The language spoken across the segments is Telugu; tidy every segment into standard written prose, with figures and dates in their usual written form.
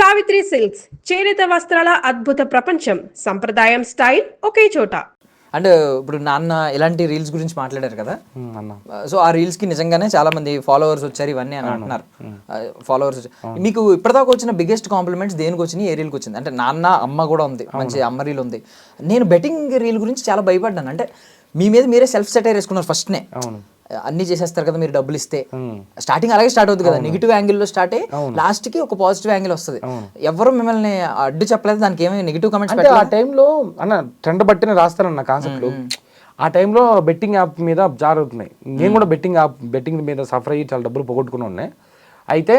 సావిత్రి సిల్క్స్ చేనేత వస్త్రాల అద్భుత ప్రపంచం. సంప్రదాయం స్టైల్ ఒకే చోట. అంటే ఇప్పుడు నాన్న ఇలాంటి రీల్స్ గురించి మాట్లాడారు కదా అన్న సో ఆ రీల్స్ కి నిజంగానే చాలా మంది ఫాలోవర్స్ వచ్చారు ఇవన్నీ అని అంటున్నారు. ఫాలోవర్స్ మీకు ఇప్పటిదాకా వచ్చిన బిగ్గెస్ట్ కాంప్లిమెంట్స్ దేనికి వచ్చినాయి, ఏ రీల్కి వచ్చింది? అంటే నాన్న అమ్మ కూడా ఉంది, మంచి అమ్మ రీల్ ఉంది. నేను బెట్టింగ్ రీల్ గురించి చాలా భయపడ్డాను. అంటే మీ మీద మీరే సెల్ఫ్ సెటైర్ వేసుకున్నారు ఫస్ట్నే. అన్ని చేసేస్తారు కదా మీరు డబ్బులు ఇస్తే. స్టార్టింగ్ అలాగే స్టార్ట్ అవుతుంది కదా, నెగిటివ్ యాంగిల్లో స్టార్ట్ అయ్యి లాస్ట్ కి ఒక పాజిటివ్ యాంగిల్ వస్తుంది. ఎవరు మిమ్మల్ని అడ్డు చెప్పలేదు, దానికి ఏమైనా నెగిటివ్ కమెంట్స్ అంటే ఆ టైంలో అన్న ట్రెండ్ బట్టినే రాస్తారన్న కాన్సెప్ట్లు. ఆ టైంలో బెట్టింగ్ యాప్ మీద జారుతున్నాయి. నేను కూడా బెట్టింగ్ మీద సఫర్ అయ్యి చాలా డబ్బులు పోగొట్టుకుని ఉన్నాయి. అయితే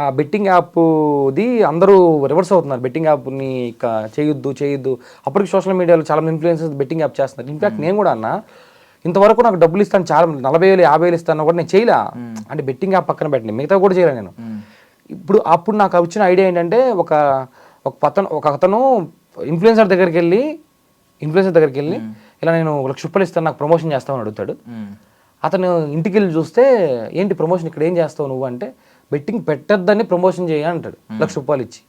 ఆ బెట్టింగ్ యాప్ది అందరూ రివర్స్ అవుతున్నారు. బెట్టింగ్ యాప్ని చేయొద్దు. అప్పటికి సోషల్ మీడియాలో చాలా మంది ఇన్ఫ్లుయెన్సర్స్ బెట్టింగ్ యాప్ చేస్తున్నారు. ఇన్ఫాక్ట్ నేను కూడా అన్న ఇంతవరకు నాకు డబ్బులు ఇస్తాను, చాలా 40,000 50,000 ఇస్తాను కూడా నేను చేయలే. అంటే బెట్టింగ్ యాప్ పక్కన పెట్టండి, మిగతా కూడా చేయలే నేను. అప్పుడు నాకు వచ్చిన ఐడియా ఏంటంటే ఒక అతను ఇన్ఫ్లుయెన్సర్ దగ్గరికి వెళ్ళి ఇలా నేను ₹1,00,000 ఇస్తాను, నాకు ప్రమోషన్ చేస్తామని అడుగుతాడు. అతను ఇంటికి వెళ్ళి చూస్తే ఏంటి ప్రమోషన్, ఇక్కడ ఏం చేస్తావు నువ్వు అంటే, బెట్టింగ్ పెట్టద్దని ప్రమోషన్ చేయ అంటాడు ₹1,00,000 ఇచ్చి.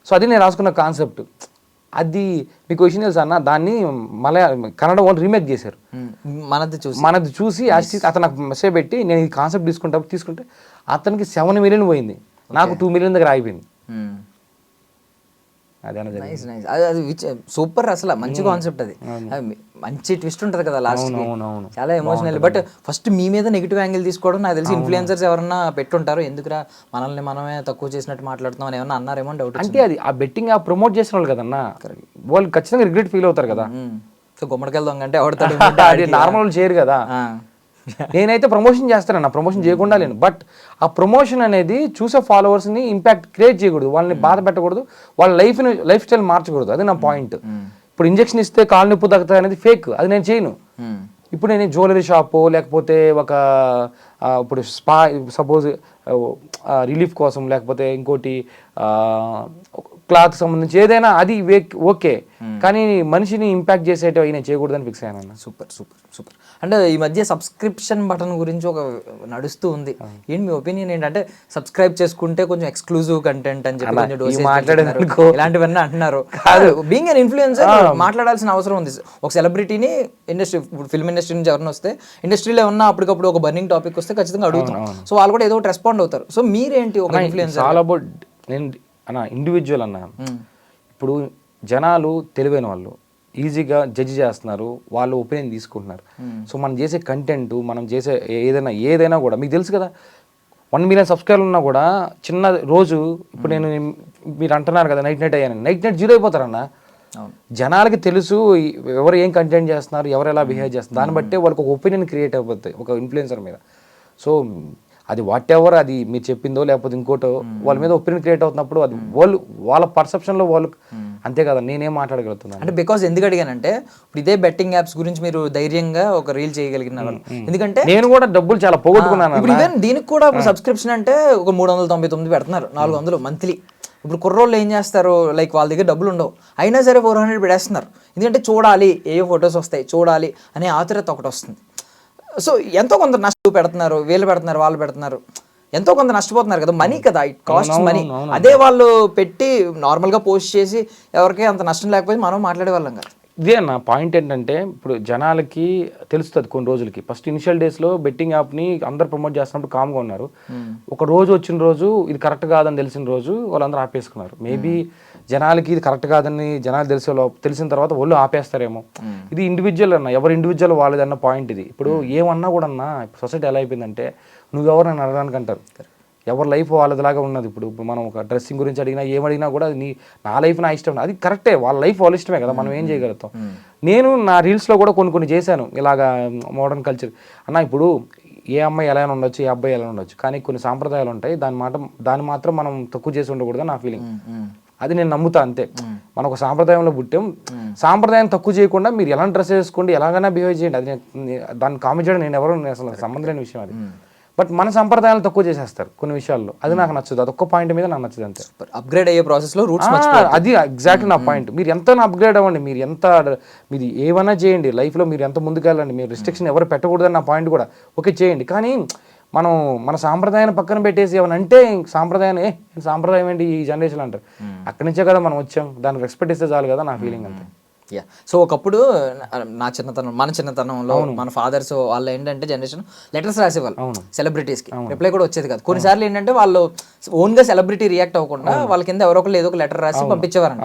సో అది నేను రాసుకున్న కాన్సెప్ట్. అది మీకు విషయం తెలుసా అన్న, దాన్ని కన్నడ వాళ్ళు రీమేక్ చేశారు. మనది చూసి అతను నాకు మెసేజ్ పెట్టి నేను ఈ కాన్సెప్ట్ తీసుకుంటే అతనికి 7 మిలియన్ పోయింది, నాకు 2 మిలియన్ దగ్గర ఆగిపోయింది. సూపర్, అసలు మంచి కాన్సెప్ట్. అది మంచి ట్విస్ట్ ఉంటుంది కదా లాస్ట్, చాలా ఎమోషనల్. బట్ ఫస్ట్ మీ మీద నెగిటివ్ యాంగిల్ తీసుకోవడం నాకు తెలిసి ఇన్ఫ్లుయెన్సర్స్ ఎవరన్నా పెట్టుంటారు, ఎందుకురా మనల్ని మనమే తక్కువ చేసినట్టు మాట్లాడుతున్నాం అని ఏమన్నా అన్నారేమో డౌట్. అంటే అది ఆ బెట్టింగ్ ఆ ప్రమోట్ చేసిన వాళ్ళు కదన్నా, వాళ్ళు ఖచ్చితంగా రిగ్రెట్ ఫీల్ అవుతారు కదా. సో గుమ్మడికాయలు దొంగ అంటే అది నార్మల్ చేయరు కదా. నేనైతే ప్రమోషన్ చేస్తానన్న, ప్రమోషన్ చేయకుండా లేను. బట్ ఆ ప్రమోషన్ అనేది చూసే ఫాలోవర్స్ని ఇంపాక్ట్ క్రియేట్ చేయకూడదు, వాళ్ళని బాధ పెట్టకూడదు, వాళ్ళ లైఫ్ స్టైల్ మార్చకూడదు. అది నా పాయింట్. ఇప్పుడు ఇంజెక్షన్ ఇస్తే కాలు నొప్పి తగ్గుతుంది అనేది ఫేక్, అది నేను చేయను. ఇప్పుడు నేను జ్యువెలరీ షాపు లేకపోతే ఇప్పుడు స్పా సపోజ్ రిలీఫ్ కోసం, లేకపోతే ఇంకోటి క్లాత్ సంబంధించి ఏదైనా అది ఓకే, కానీ మనిషిని ఇంపాక్ట్ చేసేటవి నేను చేయకూడదని ఫిక్స్ అయ్యాను. సూపర్. అంటే ఈ మధ్య సబ్స్క్రిప్షన్ బటన్ గురించి ఒక నడుస్తూ ఉంది, ఏంటి మీ ఒపీనియన్ ఏంటంటే సబ్స్క్రైబ్ చేసుకుంటే కొంచెం ఎక్స్క్లూజివ్ కంటెంట్ అని చెప్పి ఇలాంటివన్నీ అంటున్నారు. బీయింగ్ అన్ ఇన్ఫ్లుయెన్సర్ మాట్లాడాల్సిన అవసరం ఉంది. ఒక సెలబ్రిటీని ఇండస్ట్రీ, ఫిల్మ్ ఇండస్ట్రీ నుంచి ఎవరైనా వస్తే, ఇండస్ట్రీలో ఏమన్నా అప్పటికప్పుడు ఒక బర్నింగ్ టాపిక్ వస్తే ఖచ్చితంగా అడుగుతాం. సో వాళ్ళు కూడా ఏదో ఒకటి రెస్పాండ్ అవుతారు. సో మీరేంటి ఒక ఇన్ఫ్లుయెన్సర్? ఆల్ అబౌట్ నేను ఇండివిజువల్ అన్న. ఇప్పుడు జనాలు తెలివైన వాళ్ళు ఈజీగా జడ్జి చేస్తున్నారు, వాళ్ళు ఒపీనియన్ తీసుకుంటున్నారు. సో మనం చేసే కంటెంట్, మనం చేసే ఏదైనా కూడా మీకు తెలుసు కదా, 1 మిలియన్ సబ్స్క్రైబర్లు ఉన్నా కూడా చిన్న రోజు, ఇప్పుడు మీరు అంటున్నారు కదా నైట్ అయ్యాను, నైట్ 0 అయిపోతారన్న. జనాలకి తెలుసు ఎవరు ఏం కంటెంట్ చేస్తున్నారు, ఎవరు ఎలా బిహేవ్ చేస్తున్నారు, దాన్ని బట్టే వాళ్ళకి ఒక ఒపీనియన్ క్రియేట్ అయిపోతాయి ఒక ఇన్ఫ్లుయెన్సర్ మీద. సో అది వాట్ ఎవర్, అది మీరు చెప్పిందో లేకపోతే ఇంకోటో వాళ్ళ మీద ఒపీనియన్ క్రియేట్ అవుతున్నప్పుడు అది వాళ్ళ పర్సెప్షన్లో వాళ్ళు అంతే కదా, నేనేం మాట్లాడగలుగుతున్నాను అంటే. బికాస్ ఎందుకు అడిగానంటే, ఇప్పుడు ఇదే బెట్టింగ్ యాప్స్ గురించి మీరు ధైర్యంగా ఒక రీల్ చేయగలిగినారు, ఎందుకంటే నేను కూడా డబ్బులు చాలా పోగొట్టుకున్నాను. ఇప్పుడు ఈవెన్ దీనికి కూడా సబ్స్క్రిప్షన్ అంటే ఒక 399 పెడుతున్నారు, 400 మంత్లీ. ఇప్పుడు కుర్రోళ్ళు ఏం చేస్తారు, లైక్ వాళ్ళ దగ్గర డబ్బులు ఉండవు, అయినా సరే 400 పెడేస్తున్నారు. ఎందుకంటే చూడాలి, ఏ ఫొటోస్ వస్తాయి చూడాలి అనే ఆతురత ఒకటి వస్తుంది. సో ఎంతో కొంత నష్టం పెడుతున్నారు, వీళ్ళు పెడుతున్నారు, వాళ్ళు పెడుతున్నారు, ఎంతో కొంత నష్టపోతున్నారు కదా, మనీ కదా, ఇట్ కాస్ట్ మనీ. అదే వాళ్ళు పెట్టి నార్మల్గా పోస్ట్ చేసి ఎవరికి అంత నష్టం లేకపోతే మనం మాట్లాడే వాళ్ళం కదా. ఇదే అన్న పాయింట్ ఏంటంటే, ఇప్పుడు జనాలకి తెలుస్తుంది కొన్ని రోజులకి. ఫస్ట్ ఇనిషియల్ డేస్లో బెట్టింగ్ యాప్ని అందరు ప్రమోట్ చేస్తున్నప్పుడు కామ్గా ఉన్నారు. ఒక రోజు వచ్చిన రోజు ఇది కరెక్ట్ కాదని తెలిసిన రోజు వాళ్ళందరూ ఆపేసుకున్నారు. మేబీ జనాలకి ఇది కరెక్ట్ కాదని జనాలు తెలిసిన తర్వాత వాళ్ళు ఆపేస్తారేమో. ఇది ఇండివిజువల్ అన్న, ఎవరు ఇండివిజువల్ వాళ్ళది అన్న పాయింట్ ఇది. ఇప్పుడు ఏమన్నా కూడా అన్న, సొసైటీ ఎలా అయిపోయిందంటే, నువ్వెవరు నన్ను అడగడానికి అంటారు, ఎవరి లైఫ్ వాళ్ళదిలాగా ఉన్నది. ఇప్పుడు మనం ఒక డ్రెస్సింగ్ గురించి అడిగినా ఏమడిగినా కూడా అది నా లైఫ్ నా ఇష్టం, అది కరెక్టే, వాళ్ళ లైఫ్ వాళ్ళ ఇష్టమే కదా, మనం ఏం చేయగలుగుతాం. నేను నా రీల్స్లో కూడా కొన్ని చేశాను ఇలాగా మోడర్న్ కల్చర్ అన్న. ఇప్పుడు ఏ అమ్మాయి ఎలా ఉండొచ్చు, ఏ అబ్బాయి ఎలా ఉండొచ్చు, కానీ కొన్ని సాంప్రదాయాలు ఉంటాయి, దాన్ని మాత్రం మనం తక్కువ చేసి ఉండకూడదు నా ఫీలింగ్. అది నేను నమ్ముతా అంతే. మనం ఒక సాంప్రదాయంలో పుట్టాం, సాంప్రదాయం తక్కువ చేయకుండా మీరు ఎలా డ్రెస్ వేసుకోండి, ఎలాగైనా బిహేవ్ చేయండి, అది దాన్ని కామెంట్ చేయడం నేను ఎవరు అసలు సంబంధం లేని విషయం అది. బట్ మన సంప్రదాయాలు తక్కువ చేసేస్తారు కొన్ని విషయాల్లో, అది నాకు నచ్చదు. అదొక్క పాయింట్ మీద నాకు నచ్చదు అంతే. అప్గ్రేడ్ అయ్యే ప్రాసెస్లో రూట్స్ అది ఎగ్జాక్ట్లీ నా పాయింట్. మీరు ఎంత అప్గ్రేడ్ అవ్వండి, మీరు ఏమైనా చేయండి లైఫ్లో, మీరు ఎంత ముందుకెళ్ళండి, మీరు రిస్ట్రిక్షన్ ఎవరు పెట్టకూడదని నా పాయింట్ కూడా ఓకే చేయండి. కానీ మనం మన సాంప్రదాయాన్ని పక్కన పెట్టేసి ఏమన్నా అంటే సాంప్రదాయాన్ని సాంప్రదాయం ఏంటి ఈ జనరేషన్ అంటారు. అక్కడి నుంచే కదా మనం వచ్చాం, దానికి రెస్పెక్ట్ ఇస్తే చాలు కదా నా ఫీలింగ్ అంతే. యా, సో ఒకప్పుడు నా చిన్నతనం, మన చిన్నతనంలో మన ఫాదర్స్ వాళ్ళు ఏంటంటే జనరేషన్ లెటర్స్ రాసేవాళ్ళు సెలబ్రిటీస్ కి, రిప్లై కూడా వచ్చేది కాదు. కొన్నిసార్లు ఏంటంటే వాళ్ళు ఓన్ గా సెలబ్రిటీ రియాక్ట్ అవ్వకుండా వాళ్ళ కింద ఎవరో ఒకళ్ళు ఏదో ఒక లెటర్ రాసి పంపించేవారు,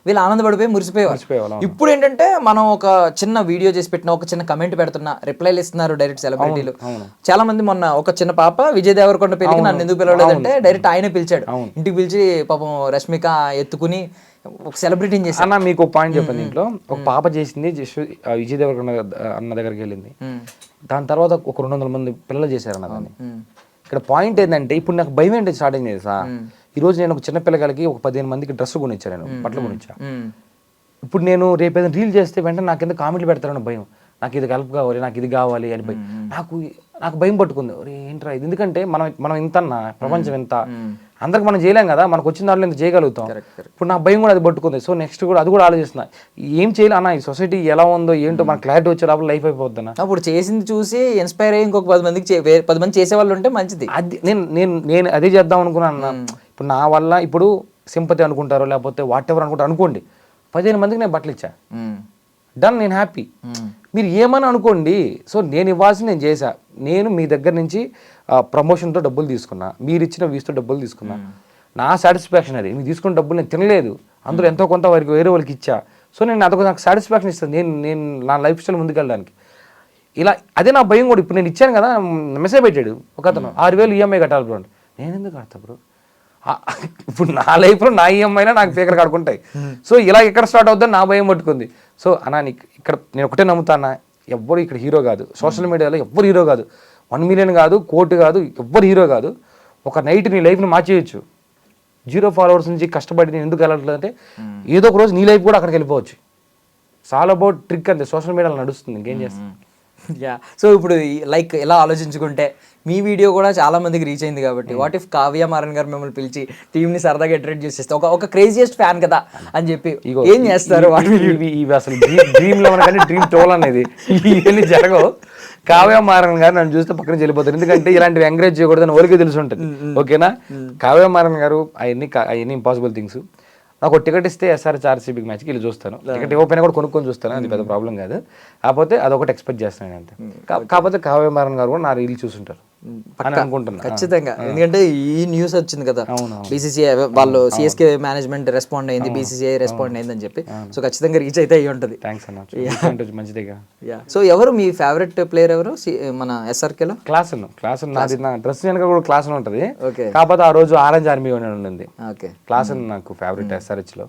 వీళ్ళు ఆనందపడిపోయి మురిసిపోయేవారు. ఇప్పుడు ఏంటంటే మనం ఒక చిన్న వీడియో చేసి పెట్టిన, ఒక చిన్న కమెంట్ పెడుతున్నా రిప్లైలు ఇస్తున్నారు డైరెక్ట్ సెలబ్రిటీలు. చాలా మంది మొన్న ఒక చిన్న పాప విజయ్ దేవరకొండ పెళ్లికి నన్ను ఎందుకు పిలవలేదంటే డైరెక్ట్ ఆయనే పిలిచాడు ఇంటికి, పిలిచి పాపం రష్మిక ఎత్తుకుని ఒక సెలబ్రిటీని చేసి. అన్న మీకు ఒక పాయింట్ చెప్పండి, దీంట్లో ఒక పాప చేసింది విజయ్ దేవరకొండ అన్న దగ్గరికి వెళ్ళింది, దాని తర్వాత ఒక 200 మంది పిల్లలు చేశారు అన్న దాన్ని. ఇక్కడ పాయింట్ ఏంటంటే ఇప్పుడు నాకు భయం ఏంటి స్టార్ట్ అయింది సార్. ఈ రోజు నేను ఒక చిన్న పిల్లగాలకి ఒక 15 మందికి డ్రెస్ కొనిచ్చా, నేను బట్టలు కొనిచ్చా. ఇప్పుడు నేను రేపు ఏదైనా రీల్ చేస్తే వెంటనే నాకు కింద కామెంట్లు పెడతారని భయం, నాకు ఇది హెల్ప్ కావాలి, నాకు ఇది కావాలి అని భయం. నాకు భయం పట్టుకుంది, ఏంట్రా ఇది, ఎందుకంటే మనం ఇంత ప్రపంచం ఎంత, అందరికి మనం చేయలేం కదా, మనకు వచ్చిన దాంట్లో ఎంత చేయగలుగుతాం. ఇప్పుడు నా భయం కూడా అది పట్టుకుంది. సో నెక్స్ట్ కూడా అది కూడా ఆలోచిస్తున్నా, ఏం చేయాలి అన్న, ఈ సొసైటీ ఎలా ఉందో ఏంటో మన క్లారిటీ వచ్చే లోపల లైఫ్ అయిపోద్ది అన్న. అప్పుడు చేసింది చూసి ఇన్స్పైర్ అయ్యి ఇంకొక 10 మంది చేసే వాళ్ళు ఉంటే మంచిది. అది నేను అదే చేద్దాం అనుకున్నాను అన్న. ఇప్పుడు నా వల్ల ఇప్పుడు సింపతి అనుకుంటారో లేకపోతే వాట్ ఎవర్ అనుకుంటారు అనుకోండి, 15 మందికి నేను బట్టలు ఇచ్చా, డన్, నేను హ్యాపీ. మీరు ఏమని అనుకోండి, సో నేను ఇవ్వాల్సింది నేను చేశా. నేను మీ దగ్గర నుంచి ప్రమోషన్తో డబ్బులు తీసుకున్నా, మీరు ఇచ్చిన వ్యూస్తో డబ్బులు తీసుకున్నా, నా సాటిస్ఫాక్షన్ అది. మీరు తీసుకున్న డబ్బులు నేను తినలేదు, అందులో ఎంతో కొంత వారికి వేరే వాళ్ళకి ఇచ్చా. సో నేను అదొక నాకు సాటిస్ఫాక్షన్ ఇస్తాను, నేను నా లైఫ్ స్టైల్ ముందుకెళ్ళడానికి. ఇలా అదే నా భయం కూడా. ఇప్పుడు నేను ఇచ్చాను కదా, మెసేజ్ పెట్టాడు ఒక అతను, 6000 ఈఎంఐ కట్టాలి బ్రో. నేను ఎందుకు కడతా బ్రో, ఇప్పుడు నా లైఫ్లో నా ఈఎంఐనా నాకు పేకలు కడుకుంటాయి. సో ఇలా ఎక్కడ స్టార్ట్ అవుతుందని నా భయం పట్టుకుంది. సో అన్నా ఇక్కడ నేను ఒకటే నమ్ముతానా, ఎవ్వరు ఇక్కడ హీరో కాదు, సోషల్ మీడియాలో ఎవ్వరు హీరో కాదు, 1 మిలియన్ కాదు, కోటి కాదు, ఎవ్వరు హీరో కాదు. ఒక నైట్ నీ లైఫ్ని మార్చేయచ్చు. 0 ఫాలోవర్స్ నుంచి కష్టపడి నేను ఎందుకు వెళ్ళట్లేదు అంటే, ఏదో ఒక రోజు నీ లైఫ్ కూడా అక్కడికి వెళ్ళిపోవచ్చు. సాల్ అబౌట్ ట్రిక్ అంతే, సోషల్ మీడియాలో నడుస్తుంది, ఇంకేం చేస్తాను. యా, సో ఇప్పుడు లైక్ ఇలా ఆలోచించుకుంటే మీ వీడియో కూడా చాలా మందికి రీచ్ అయింది కాబట్టి, వాట్ ఇఫ్ కావ్య మారన్ గారు మిమ్మల్ని పిలిచి టీంని సరదాగా ఇంట్రడ్యూస్ చేస్తే, ఒక క్రేజియస్ట్ ఫ్యాన్ కదా అని చెప్పి ఏం చేస్తారు? ఇవి అసలు డ్రీమ్ లెవెన్ కానీ డ్రీమ్ 12 అనేది ఇవన్నీ జరగవు. కావ్య మారన్ గారు నన్ను చూస్తే పక్కన వెళ్ళిపోతారు, ఎందుకంటే ఇలాంటివి ఎంకరేజ్ చేయకూడదని వాళ్ళకి తెలిసి ఉంటుంది. ఓకేనా, కావ్య మారన్ గారు అవన్నీ ఇంపాసిబుల్ థింగ్స్. నాకు టికెట్ ఇస్తే ఎస్ఆర్హెచ్ ఆర్సీబీ మ్యాచ్కి వెళ్ళి చూస్తాను, టికెట్ ఇవ్వకపోయినా కూడా కొనుక్కొని చూస్తాను, అది పెద్ద ప్రాబ్లం కాదు. కాకపోతే అదొకటి ఎక్స్పెక్ట్ చేస్తాను అంతే. కాకపోతే కావ్య మారన్ గారు కూడా నా రీల్ చూసుంటారు అని అనుకుంటున్నా ఖచ్చితంగా, ఎందుకంటే ఈ న్యూస్ వచ్చింది కదా, బీసీసీఐ వాళ్ళు సిఎస్కే మేనేజ్మెంట్ రెస్పాండ్ అయింది, బీసీసీఐ రెస్పాండ్ అయింది అని చెప్పి. సో ఖచ్చితంగా రీచ్ అయితే అయ్యి ఉంటుంది. థ్యాంక్స్ అన్న, మంచిదిగా. సో ఎవరు మీ ఫేవరెట్ ప్లేయర్ ఎవరు మన ఎస్ఆర్కేలో? క్లాస్ నాది, నా డ్రెస్ వెనక కూడా క్లాస్ ఉంటుంది. కాకపోతే ఆ రోజు ఆరెంజ్ ఆర్మీ ఉండింది. క్లాస్ నాకు ఫేవరెట్ ఎస్ఆర్హెచ్ లో.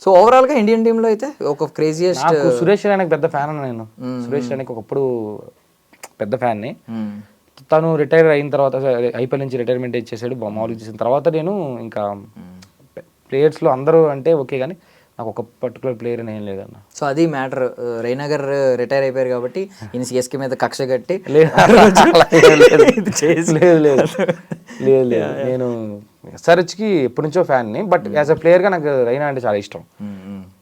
సో ఓవరాల్ గా ఇండియన్ టీమ్ లో అయితే ఒక క్రేజియస్ట్ సురేష్ రైనాకి పెద్ద ఫ్యాన్ అన్న నేను. సురేష్ రైనాకి ఒకప్పుడు పెద్ద ఫ్యాన్ ని. తను రిటైర్ అయిన తర్వాత, ఐపీఎల్ నుంచి రిటైర్మెంట్ ఇచ్చేసాడు, మామూలుగా చేసిన తర్వాత నేను ఇంకా ప్లేయర్స్లో అందరూ అంటే ఓకే, కానీ నాకు ఒక పర్టికులర్ ప్లేయర్ అని ఏం లేదన్న. సో అది మ్యాటర్. రైనా గారు రిటైర్ అయిపోయారు కాబట్టి ఈయన సిఎస్కే మీద కక్ష కట్టి లేదు నేను ఎస్ఆర్హెచ్కి ఎప్పటి నుంచో ఫ్యాన్ని, బట్ యాజ్ అ ప్లేయర్గా నాకు రైనా అంటే చాలా ఇష్టం.